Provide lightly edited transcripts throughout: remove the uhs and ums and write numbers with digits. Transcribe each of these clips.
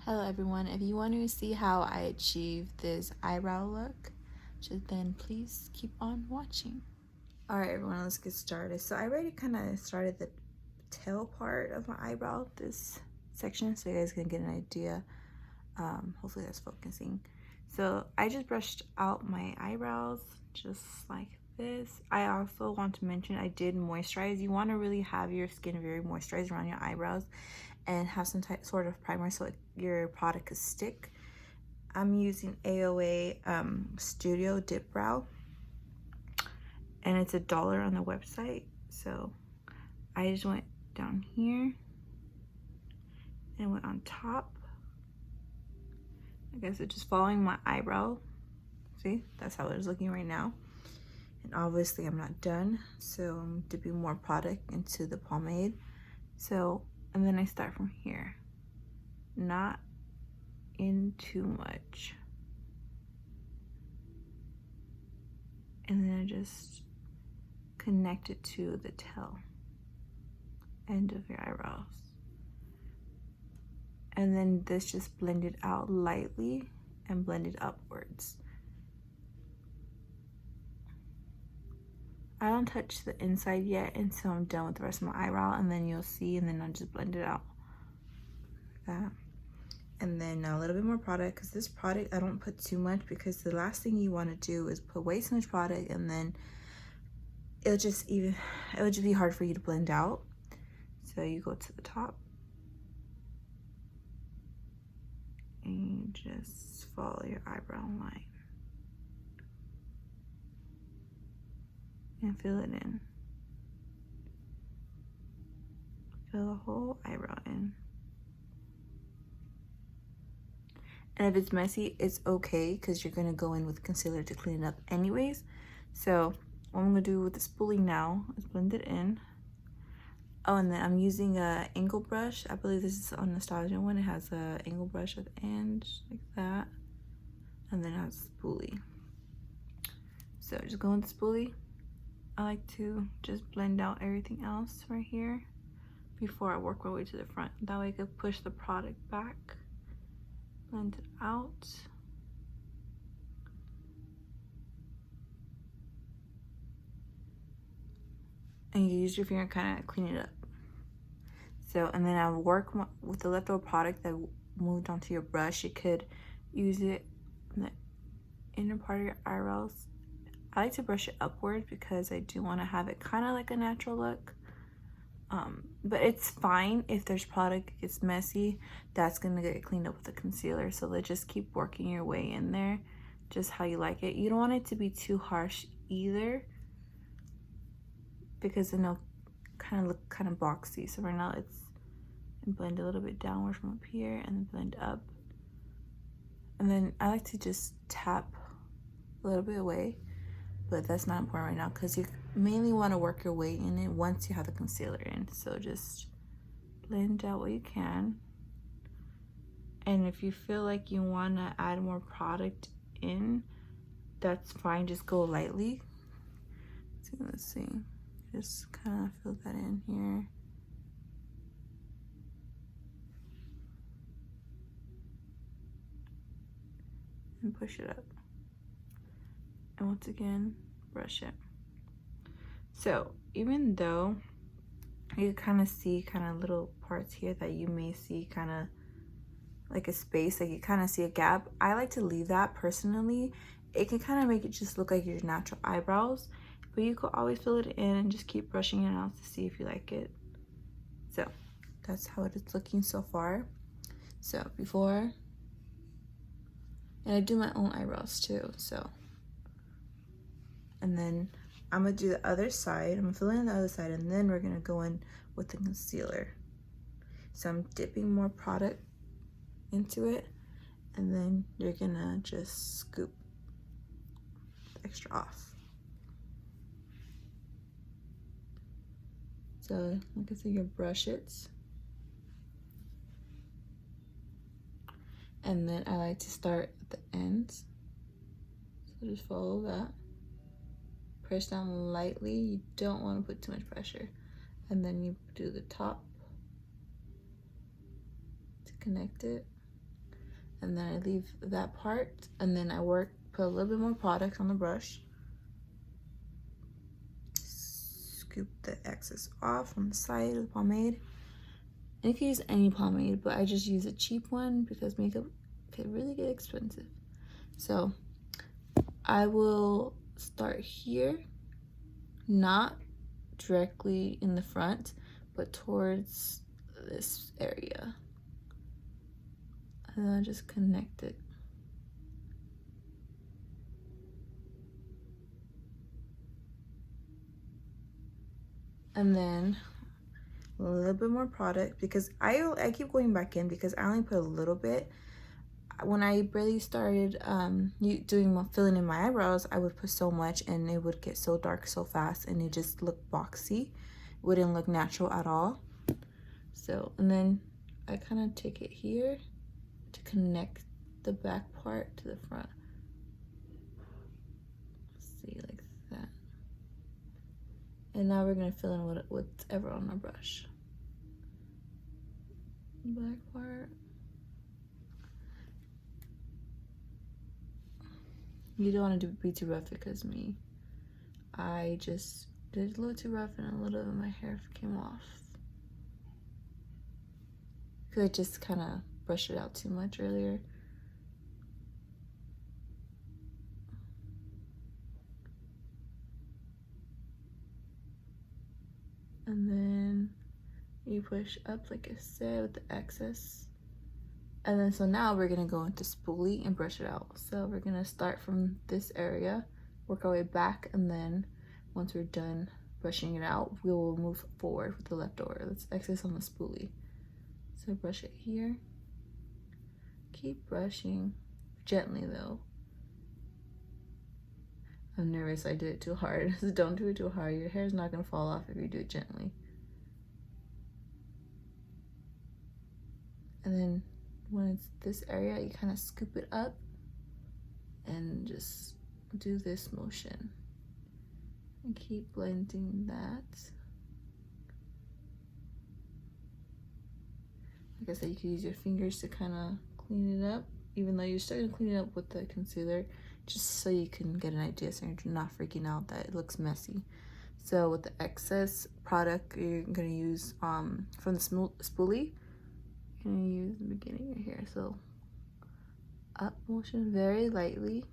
Hello everyone, if you want to see how I achieve this eyebrow look, then please keep on watching. Alright everyone, let's get started. So I already kind of started the tail part of my eyebrow, this section, so you guys can get an idea. Hopefully that's focusing. So I just brushed out my eyebrows just like this. I also want to mention I did moisturize. You want to really have your skin very moisturized around your eyebrows and have some sort of primer so your product could stick. I'm using AOA Studio Dip Brow, and it's $1 on the website. So I just went down here and went on top. I guess it's just following my eyebrow. See, that's how it's looking right now. And obviously I'm not done, so I'm dipping more product into the pomade. So, and then I start from here, not in too much. And then I just connect it to the tail end of your eyebrows. And then this just blend it out lightly and blend it upwards. I don't touch the inside yet until I'm done with the rest of my eyebrow, and then you'll see, and then I'll just blend it out like that. And then a little bit more product, because this product I don't put too much, because the last thing you want to do is put way too much product, and then it would just be hard for you to blend out. So you go to the top and you just follow your eyebrow line and fill it in. Fill the whole eyebrow in. And if it's messy, it's okay, because you're gonna go in with concealer to clean it up anyways. So what I'm gonna do with the spoolie now is blend it in. Oh, and then I'm using a angle brush. I believe this is on Nostalgia one. It has a angle brush at the end, like that. And then it has a spoolie. So just go with the spoolie. I like to just blend out everything else right here before I work my way to the front. That way I can push the product back, blend it out. And you use your finger kind of clean it up. So, and then I'll work with the leftover product that moved onto your brush. You could use it in the inner part of your eyebrows. I like to brush it upward because I do want to have it kind of like a natural look. But it's fine if there's product gets messy. That's gonna get cleaned up with the concealer. So let's just keep working your way in there, just how you like it. You don't want it to be too harsh either, because then it'll kind of look kind of boxy. So right now it's blend a little bit downward from up here and then blend up. And then I like to just tap a little bit away, but that's not important right now because you mainly want to work your way in it once you have the concealer in. So just blend out what you can. And if you feel like you want to add more product in, that's fine, just go lightly. So let's see, just kind of fill that in here. And push it up. And once again, brush it. So even though you kind of see kind of little parts here that you may see kind of like a space, like you kind of see a gap, I like to leave that personally. It can kind of make it just look like your natural eyebrows, but you could always fill it in and just keep brushing it out to see if you like it. So that's how it is looking so far. So before, and I do my own eyebrows too, so. And then I'm gonna do the other side. I'm gonna fill in the other side, and then we're gonna go in with the concealer. So I'm dipping more product into it, and then you're gonna just scoop the extra off. So like I said, you brush it. And then I like to start at the ends. So just follow that. Press down lightly. You don't want to put too much pressure. And then you do the top to connect it. and then I leave that part, and then I put a little bit more product on the brush, scoop the excess off on the side of the pomade. And you can use any pomade, but I just use a cheap one because makeup can really get expensive. So I will start here, not directly in the front, but towards this area. And then I just connect it. And then a little bit more product, because I keep going back in because I only put a little bit. When I barely started filling in my eyebrows, I would put so much and it would get so dark so fast and it just looked boxy. It wouldn't look natural at all. So, and then I kind of take it here to connect the back part to the front. See, like that. And now we're gonna fill in whatever on our brush. Back part. You don't want to be too rough because I just did a little too rough and a little of my hair came off. Because I just kind of brushed it out too much earlier. And then you push up like I said with the excess. And then so now we're gonna go into spoolie and brush it out. So we're gonna start from this area, work our way back, and then once we're done brushing it out, we will move forward with the leftover. Let's excess on the spoolie. So brush it here. Keep brushing, gently though. I'm nervous I did it too hard. So don't do it too hard. Your hair is not gonna fall off if you do it gently. And then when it's this area, you kind of scoop it up and just do this motion and keep blending that. Like I said, you can use your fingers to kind of clean it up, even though you're still gonna clean it up with the concealer, just so you can get an idea so you're not freaking out that it looks messy. So with the excess product you're gonna use from the spoolie, you're gonna use the beginning right here. So up motion very lightly.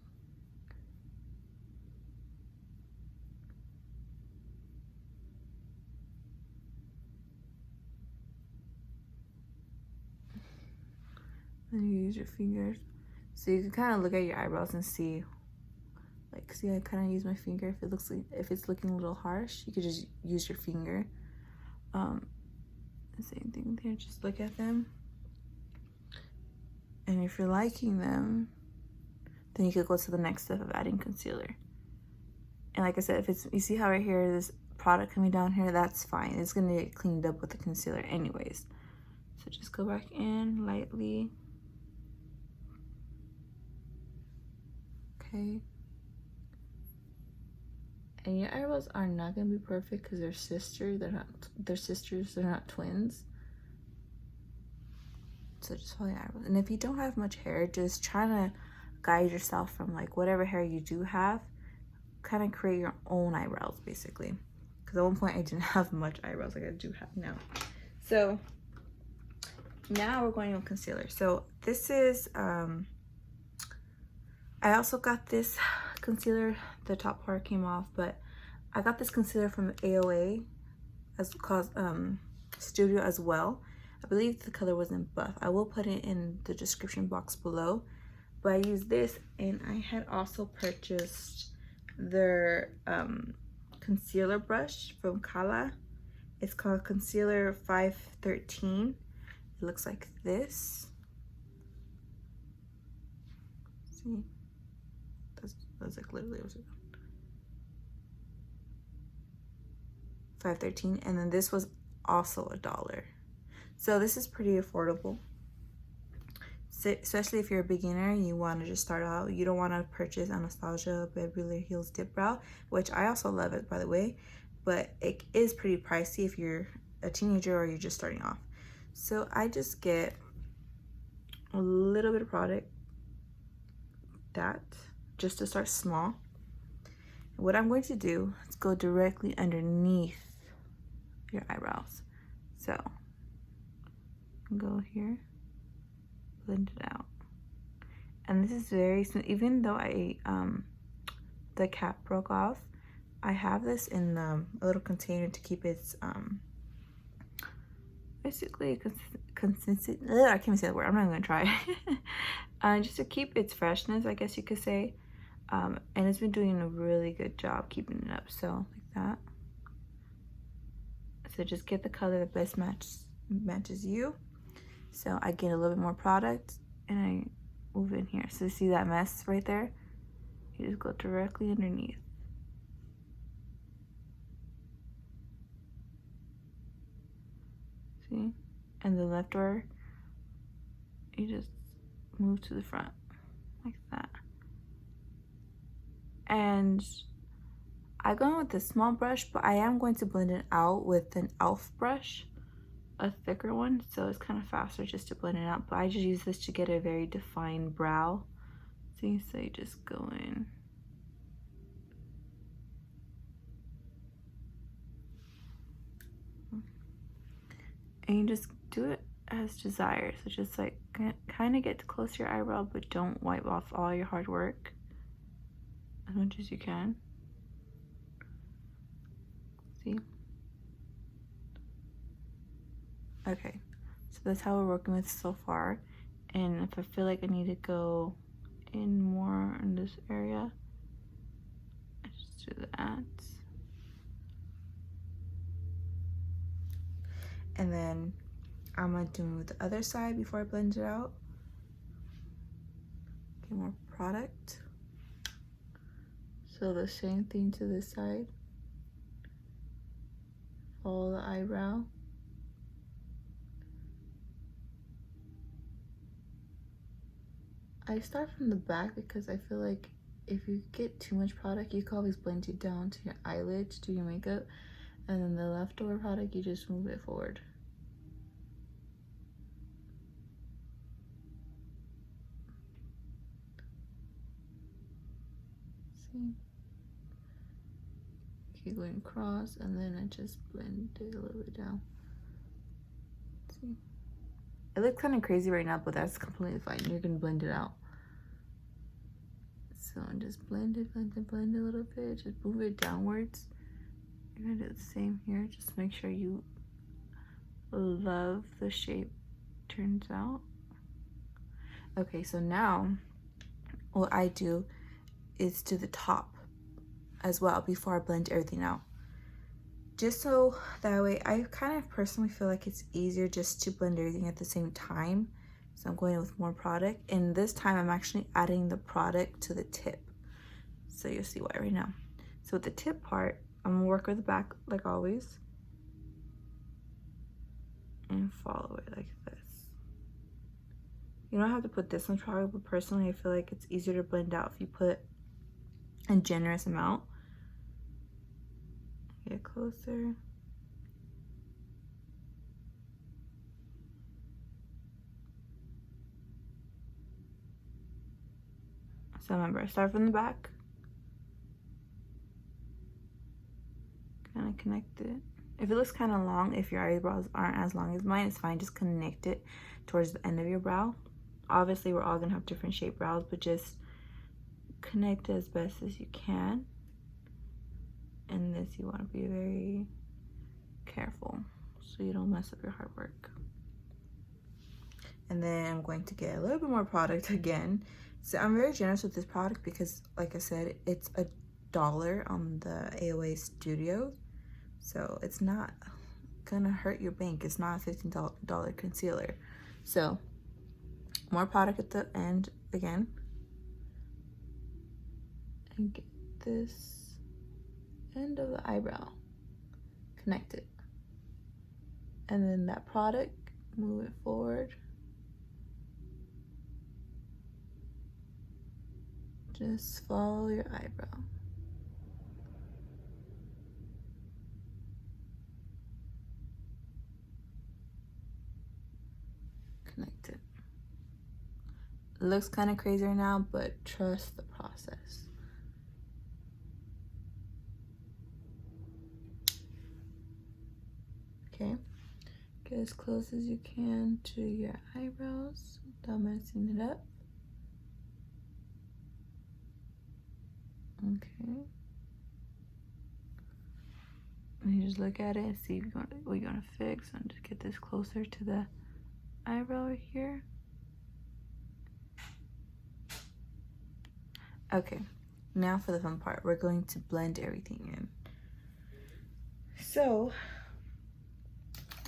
Then you use your fingers. So you can kind of look at your eyebrows and see, like, see I kind of use my finger. If it's looking a little harsh, you could just use your finger. The same thing there, just look at them. And if you're liking them, then you could go to the next step of adding concealer. And like I said, you see how right here, this product coming down here, that's fine. It's gonna get cleaned up with the concealer anyways. So just go back in lightly. Okay. And your eyebrows are not gonna be perfect because they're sisters. They're not twins. So just follow your eyebrows. And if you don't have much hair, just try to guide yourself from like whatever hair you do have. Kind of create your own eyebrows basically. Because at one point I didn't have much eyebrows like I do have now. So now we're going on concealer. So this is I also got this concealer, the top part came off, but I got this concealer from AOA as called Studio as well. I believe the color was in Buff. I will put it in the description box below. But I used this, and I had also purchased their concealer brush from Kala. It's called Concealer 513. It looks like this. See? That's like literally what it was. 513, and then this was also $1. So this is pretty affordable. Especially if you're a beginner, you want to just start out. You don't want to purchase Anastasia Beverly Hills Dip Brow, which I also love it, by the way, but it is pretty pricey if you're a teenager or you're just starting off. So I just get a little little bit of product, that, just to start small. What I'm going to do is go directly underneath your eyebrows. So go here, blend it out. And this is very smooth. Even though the cap broke off, I have this in a little container to keep its basically consistent. I can't even say the word. I'm not even gonna try. Just to keep its freshness, I guess you could say. And it's been doing a really good job keeping it up. So like that. So just get the color that best matches you. So I get a little bit more product and I move in here. So see that mess right there? You just go directly underneath. See? And the leftover, you just move to the front like that. And I go in with a small brush, but I am going to blend it out with an e.l.f. brush, a thicker one, so it's kind of faster just to blend it out. But I just use this to get a very defined brow. See, so you just go in. And you just do it as desired. So just like kind of get close to your eyebrow, but don't wipe off all your hard work as much as you can. See? Okay, so that's how we're working with so far. And if I feel like I need to go in more in this area, I just do that. And then I'm gonna do the other side before I blend it out. Get more product. So the same thing to this side. Follow the eyebrow. I start from the back because I feel like if you get too much product, you can always blend it down to your eyelid to do your makeup. And then the leftover product, you just move it forward. See? Keep going across, and then I just blend it a little bit down. See? It looks kind of crazy right now, but that's completely fine. You're gonna blend it out. So just blend it a little bit. Just move it downwards. You're gonna do the same here. Just make sure you love the shape turns out. Okay, so now what I do is to the top as well before I blend everything out. Just so that way, I kind of personally feel like it's easier just to blend everything at the same time. So I'm going with more product, and this time I'm actually adding the product to the tip. So you'll see why right now. So with the tip part, I'm gonna work with the back like always and follow it like this. You don't have to put this much product, but personally I feel like it's easier to blend out if you put a generous amount. Get closer. So remember, start from the back. Kind of connect it. If it looks kind of long, if your eyebrows aren't as long as mine, it's fine. Just connect it towards the end of your brow. Obviously, we're all gonna have different shaped brows, but just connect it as best as you can. And this, you want to be very careful so you don't mess up your hard work. And then I'm going to get a little bit more product again. So I'm very generous with this product because, like I said, it's $1 on the AOA Studios. So it's not gonna hurt your bank. It's not a $15 concealer. So more product at the end again. And get this end of the eyebrow, connect it, and then that product, move it forward. Just follow your eyebrow. Connect it. looks kind of crazy right now, but trust the process. Okay, get as close as you can to your eyebrows without messing it up. Okay. And you just look at it and see what you're gonna fix, and just get this closer to the eyebrow right here. Okay, now for the fun part. We're going to blend everything in. So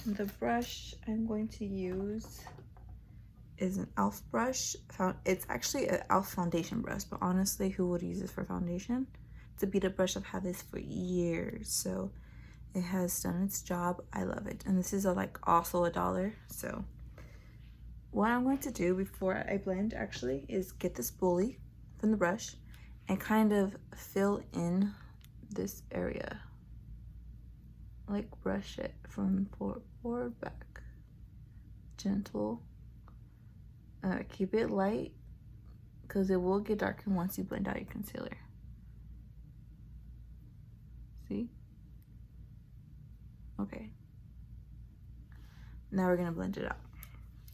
the brush I'm going to use is an e.l.f. brush. It's actually an e.l.f. foundation brush, but honestly, who would use this for foundation? It's a beaded brush. I've had this for years, so it has done its job. I love it. And this is also $1. So what I'm going to do before I blend actually is get this spoolie from the brush and kind of fill in this area. Like brush it from forward, back. Gentle. Keep it light because it will get darker once you blend out your concealer. See? Okay. Now we're gonna blend it out.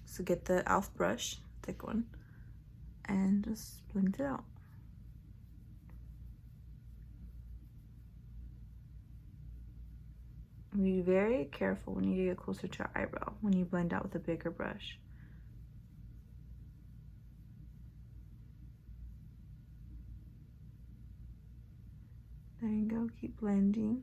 So get the e.l.f. brush, thick one, and just blend it out. Be very careful when you get closer to your eyebrow when you blend out with a bigger brush. There you go, keep blending.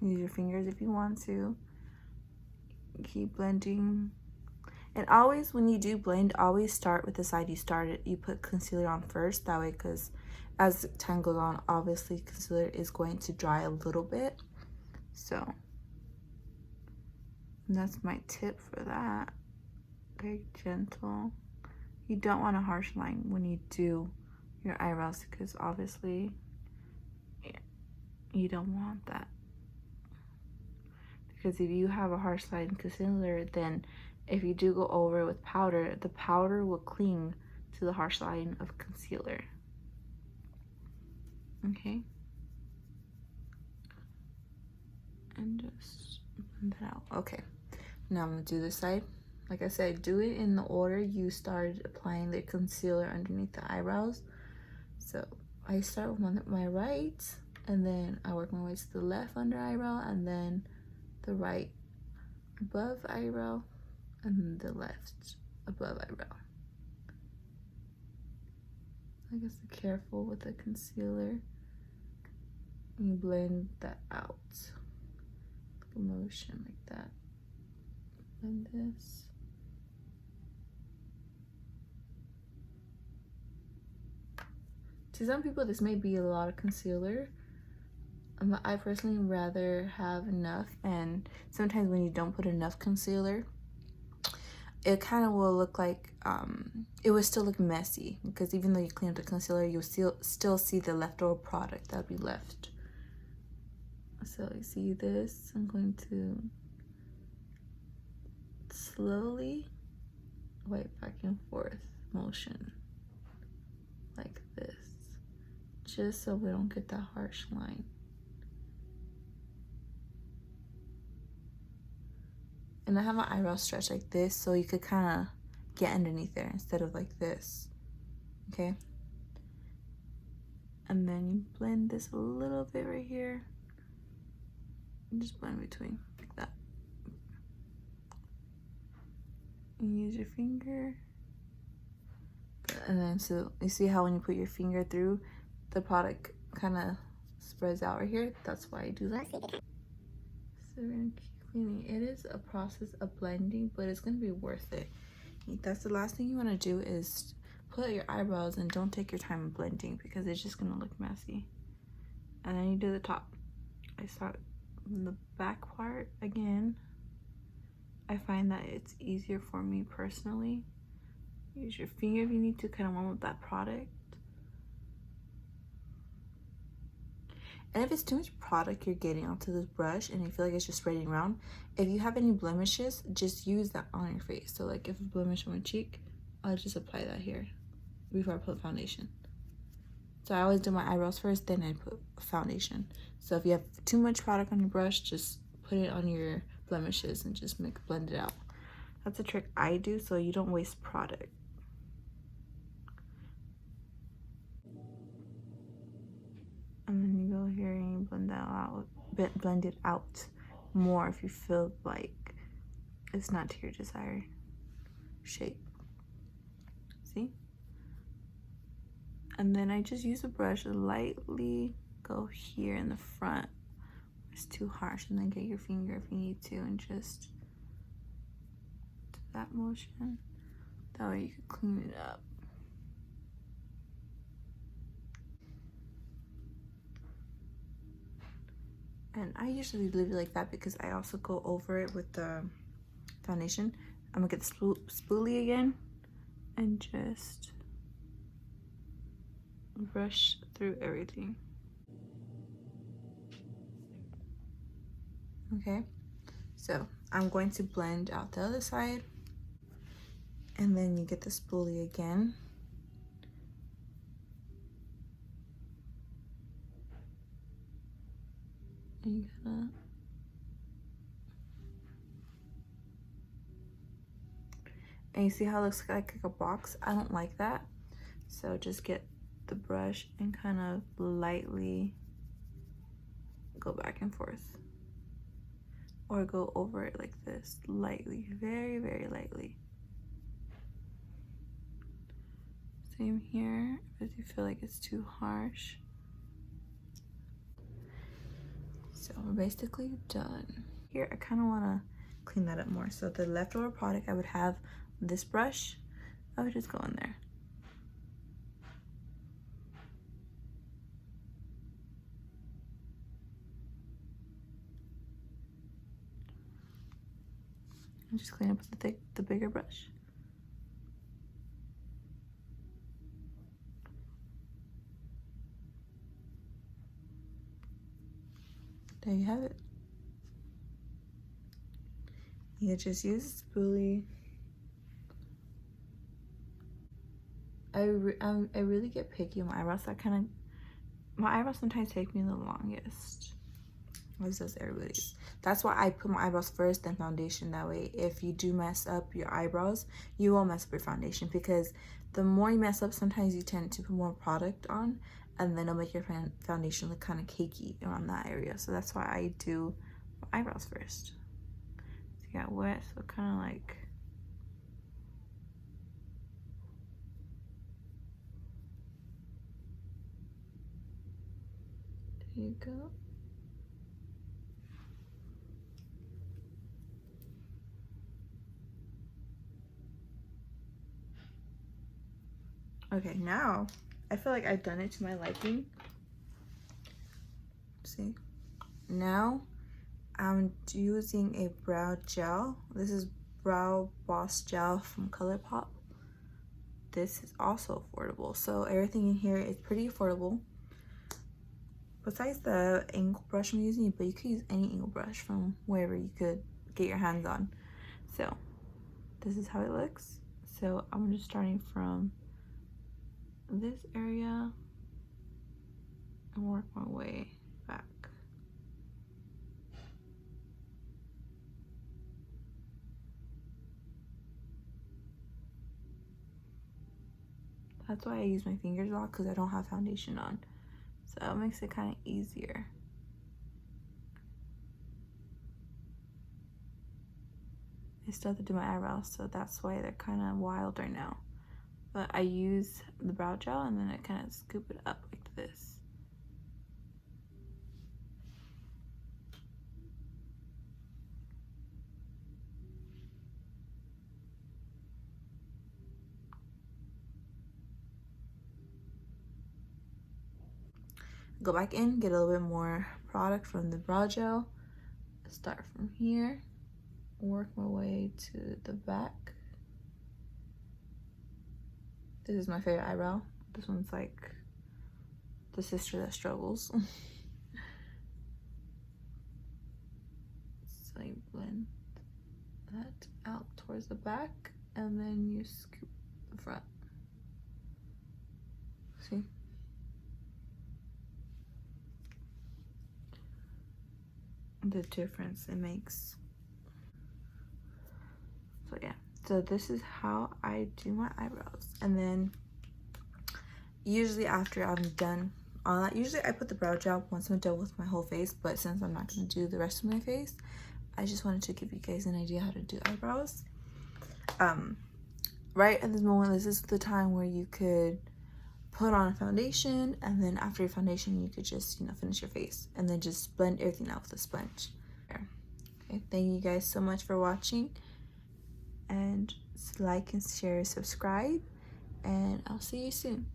Use your fingers if you want to. Keep blending. And always, when you do blend, always start with the side you started. You put concealer on first, that way, because as time goes on, obviously concealer is going to dry a little bit. So that's my tip for that. Very gentle. You don't want a harsh line when you do your eyebrows, because obviously you don't want that. Because if you have a harsh line concealer, then if you do go over with powder, the powder will cling to the harsh line of concealer. Okay? And just blend that out. Okay. Now I'm gonna do this side. Like I said, do it in the order you started applying the concealer underneath the eyebrows. So I start with my right, and then I work my way to the left under eyebrow, and then the right above eyebrow, and the left above eyebrow. I guess be careful with the concealer. You blend that out. Motion like that. Blend this. To some people, this may be a lot of concealer. I personally rather have enough, and sometimes when you don't put enough concealer, it kind of will look like it would still look messy, because even though you clean up the concealer, you'll still see the leftover product that'll be left. So you see this, I'm going to slowly wipe back and forth motion like this, just so we don't get that harsh line. And I have my eyebrows stretched like this, so you could kind of get underneath there instead of like this. Okay? And then you blend this a little bit right here. And just blend between, like that. And use your finger. And then, so you see how when you put your finger through, the product kind of spreads out right here? That's why I do that. So we're gonna keep cleaning. It is a process of blending, but it's gonna be worth it. That's the last thing you want to do, is put your eyebrows, and don't take your time in blending, because it's just gonna look messy. And then you do the top. I start in the back part again. I find that it's easier for me personally. Use your finger if you need to kind of warm up that product. And if it's too much product you're getting onto this brush and you feel like it's just spreading around, if you have any blemishes, just use that on your face. So like if a blemish on my cheek, I'll just apply that here before I put foundation. So I always do my eyebrows first, then I put foundation. So if you have too much product on your brush, just put it on your blemishes and just blend it out. That's a trick I do so you don't waste product. And then you go here and you blend it out more if you feel like it's not to your desired shape. See? And then I just use a brush to lightly go here in the front. It's too harsh, and then get your finger if you need to and just do that motion. That way you can clean it up. And I usually leave it like that because I also go over it with the foundation. I'm gonna get the spoolie again and just brush through everything. Okay, so I'm going to blend out the other side, and then you get the spoolie again. And you gotta and you see how it looks like a box? I don't like that. So just get the brush and kind of lightly go back and forth. Or go over it like this, lightly, very, very lightly. Same here, if you feel like it's too harsh. So we're basically done. Here, I kind of want to clean that up more. So the leftover product, I would have this brush. I would just go in there. And just clean up with the bigger brush. There you have it. You just use a spoolie. I really get picky on my eyebrows. My eyebrows sometimes take me the longest. As does everybody's. That's why I put my eyebrows first, then foundation. That way, if you do mess up your eyebrows, you won't mess up your foundation. Because the more you mess up, sometimes you tend to put more product on, and then it'll make your foundation look kind of cakey around that area. So that's why I do my eyebrows first. So you got wet, so kind of like. There you go. Okay, now I feel like I've done it to my liking. See? Now I'm using a brow gel. This is Brow Boss Gel from ColourPop. This is also affordable. So everything in here is pretty affordable. Besides the angle brush I'm using, but you could use any angle brush from wherever you could get your hands on. So this is how it looks. So I'm just starting from this area and work my way back. That's why I use my fingers a lot, because I don't have foundation on. So it makes it kind of easier. I still have to do my eyebrows, so that's why they're kind of wild right now. But I use the brow gel and then I kind of scoop it up like this. Go back in, get a little bit more product from the brow gel. Start from here. work my way to the back. This is my favorite eyebrow. This one's like the sister that struggles. So you blend that out towards the back and then you scoop the front. See? The difference it makes. So yeah, so this is how I do my eyebrows. And then usually after I'm done all that, usually I put the brow gel once I'm done with my whole face, but since I'm not going to do the rest of my face, I just wanted to give you guys an idea how to do eyebrows. Right at this moment, this is the time where you could put on a foundation, and then after your foundation you could just, you know, finish your face and then just blend everything out with a sponge. Okay, thank you guys so much for watching, and like and share, subscribe, and I'll see you soon.